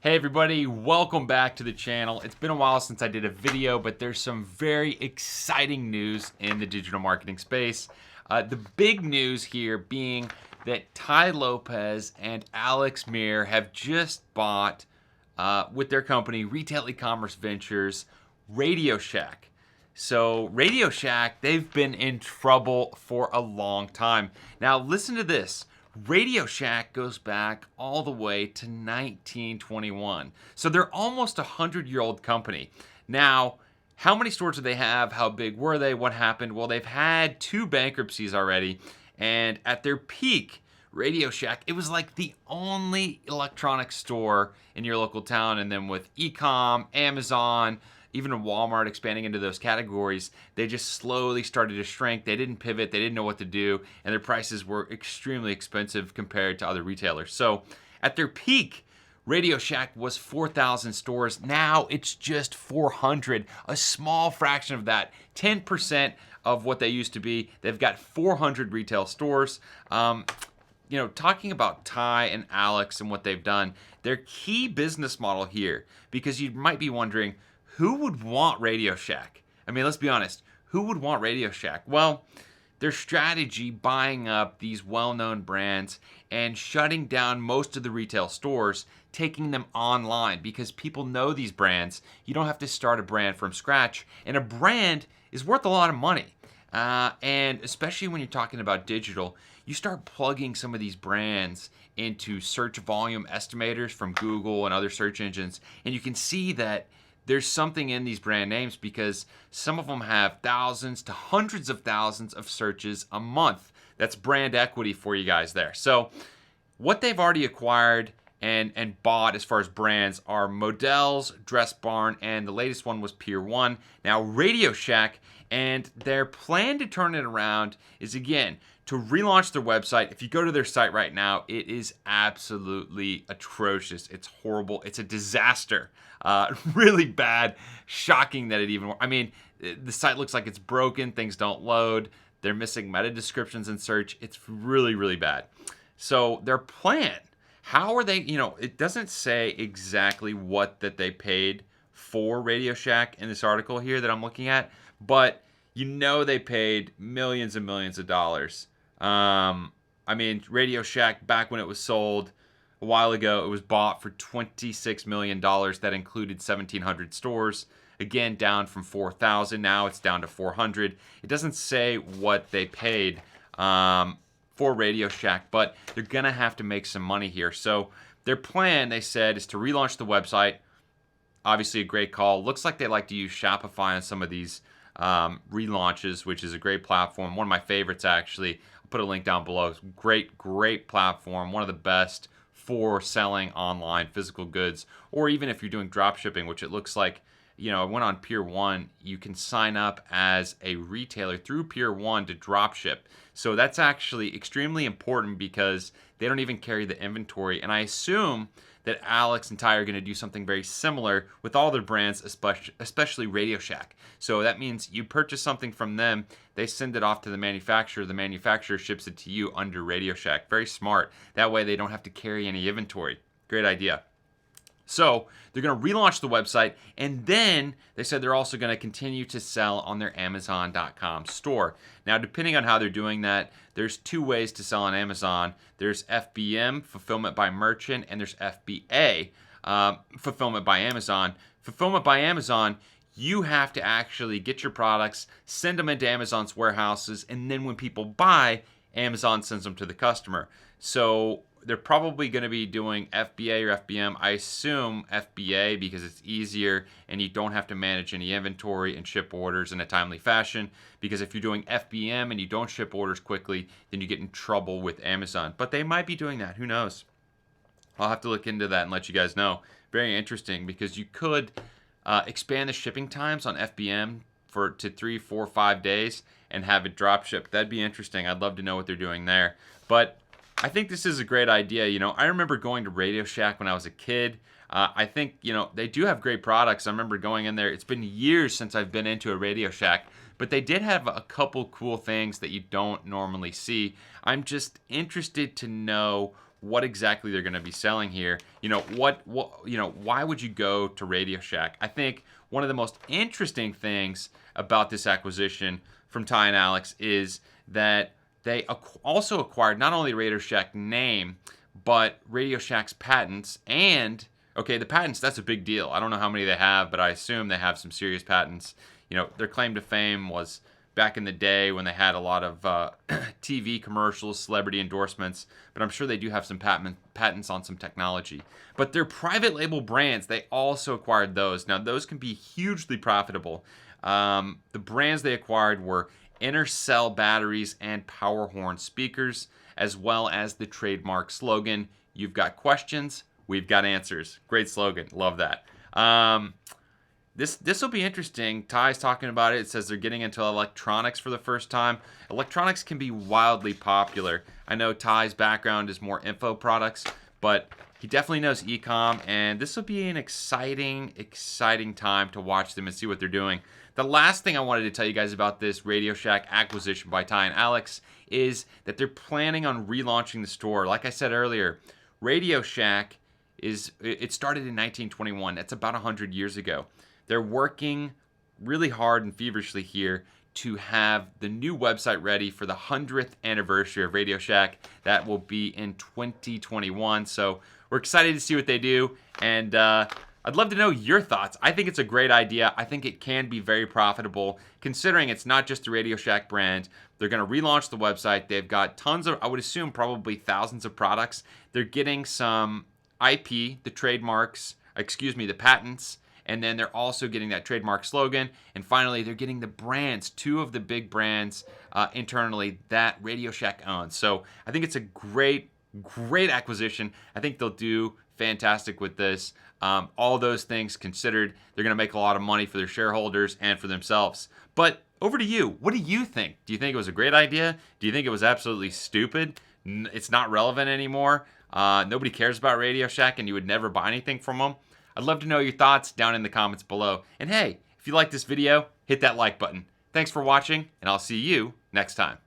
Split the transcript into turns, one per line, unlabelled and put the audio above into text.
Hey everybody, welcome back to the channel. It's been a while since I did a video, but there's some very exciting news in the digital marketing space. The big news here being that Tai Lopez and Alex Mir have just bought, with their company, Retail E-commerce Ventures, Radio Shack. So Radio Shack, they've been in trouble for a long time. Now listen to this. Radio Shack goes back all the way to 1921. So they're almost a 100-year-old company. Now, how many stores do they have? How big were they? What happened? Well, they've had 2 bankruptcies already. And at their peak, Radio Shack, it was like the only electronics store in your local town. And then with e-com, Amazon, even Walmart expanding into those categories, they just slowly started to shrink. They didn't pivot. They didn't know what to do. And their prices were extremely expensive compared to other retailers. So at their peak, Radio Shack was 4,000 stores. Now it's just 400, a small fraction of that, 10% of what they used to be. They've got 400 retail stores. Talking about Tai and Alex and what they've done, their key business model here, because you might be wondering, who would want Radio Shack? I mean, let's be honest. Who would want Radio Shack? Well, their strategy buying up these well-known brands and shutting down most of the retail stores, taking them online because people know these brands. You don't have to start a brand from scratch. And a brand is worth a lot of money. And especially when you're talking about digital, you start plugging some of these brands into search volume estimators from Google and other search engines, and you can see that there's something in these brand names because some of them have thousands to hundreds of thousands of searches a month. That's brand equity for you guys there. So what they've already acquired and bought as far as brands are Models, Dress Barn, and the latest one was Pier 1. Now Radio Shack, and their plan to turn it around is, again, to relaunch their website. If you go to their site right now, it is absolutely atrocious. It's horrible. It's a disaster. Really bad. Shocking that it even... I mean, the site looks like it's broken. Things don't load. They're missing meta descriptions in search. It's really, really bad. So their plan, how are they... it doesn't say exactly what that they paid for Radio Shack in this article here that I'm looking at, but they paid millions and millions of dollars. Radio Shack, back when it was sold a while ago, it was bought for $26 million. That included 1,700 stores. Again, down from 4,000. Now it's down to 400. It doesn't say what they paid for Radio Shack, but they're going to have to make some money here. So their plan, they said, is to relaunch the website. Obviously a great call. Looks like they like to use Shopify on some of these relaunches, which is a great platform. One of my favorites, actually. I'll put a link down below. Great platform. One of the best for selling online physical goods, or even if you're doing drop shipping, which it looks like, I went on Pier 1. You can sign up as a retailer through Pier 1 to drop ship. So that's actually extremely important because they don't even carry the inventory. And I assume that Alex and Tai are going to do something very similar with all their brands, especially Radio Shack. So that means you purchase something from them, they send it off to the manufacturer ships it to you under Radio Shack. Very smart. That way they don't have to carry any inventory. Great idea. So they're going to relaunch the website, and then they said they're also going to continue to sell on their Amazon.com store. Now, depending on how they're doing that, there's 2 ways to sell on Amazon. There's FBM, Fulfillment by Merchant, and there's FBA, Fulfillment by Amazon. Fulfillment by Amazon, you have to actually get your products, send them into Amazon's warehouses, and then when people buy, Amazon sends them to the customer. So they're probably going to be doing FBA or FBM. I assume FBA because it's easier and you don't have to manage any inventory and ship orders in a timely fashion. Because if you're doing FBM and you don't ship orders quickly, then you get in trouble with Amazon. But they might be doing that. Who knows? I'll have to look into that and let you guys know. Very interesting because you could expand the shipping times on FBM to 3, 4, 5 days and have it drop shipped. That'd be interesting. I'd love to know what they're doing there. But I think this is a great idea. I remember going to Radio Shack when I was a kid. I think, they do have great products. I remember going in there. It's been years since I've been into a Radio Shack, but they did have a couple cool things that you don't normally see. I'm just interested to know what exactly they're going to be selling here. Why would you go to Radio Shack? I think one of the most interesting things about this acquisition from Tai and Alex is that they also acquired not only Radio Shack name, but Radio Shack's patents. And okay, the patents, that's a big deal. I don't know how many they have, but I assume they have some serious patents. Their claim to fame was back in the day when they had a lot of TV commercials, celebrity endorsements, but I'm sure they do have some patents on some technology. But their private label brands, they also acquired those. Now, those can be hugely profitable. The brands they acquired were Inner Cell batteries and Power Horn speakers, as well as the trademark slogan, "You've got questions, we've got answers." Great slogan. Love that. This will be interesting. Ty's talking about it. It says they're getting into electronics for the first time. Electronics can be wildly popular. I know Ty's background is more info products, but he definitely knows e-com, and this will be an exciting time to watch them and see what they're doing. The last thing I wanted to tell you guys about this Radio Shack acquisition by Tai and Alex is that they're planning on relaunching the store. Like I said earlier, Radio Shack it started in 1921. That's about 100 years ago. They're working really hard and feverishly here to have the new website ready for the 100th anniversary of Radio Shack. That will be in 2021. So we're excited to see what they do. And I'd love to know your thoughts. I think it's a great idea. I think it can be very profitable, considering it's not just the Radio Shack brand. They're going to relaunch the website. They've got tons of, I would assume, probably thousands of products. They're getting some IP, the trademarks, the patents, and then they're also getting that trademark slogan. And finally, they're getting the brands, two of the big brands internally that Radio Shack owns. So I think it's a great acquisition. I think they'll do fantastic with this. All those things considered, they're going to make a lot of money for their shareholders and for themselves. But over to you. What do you think? Do you think it was a great idea? Do you think it was absolutely stupid? It's not relevant anymore? Nobody cares about Radio Shack and you would never buy anything from them? I'd love to know your thoughts down in the comments below. And hey, if you like this video, hit that like button. Thanks for watching, and I'll see you next time.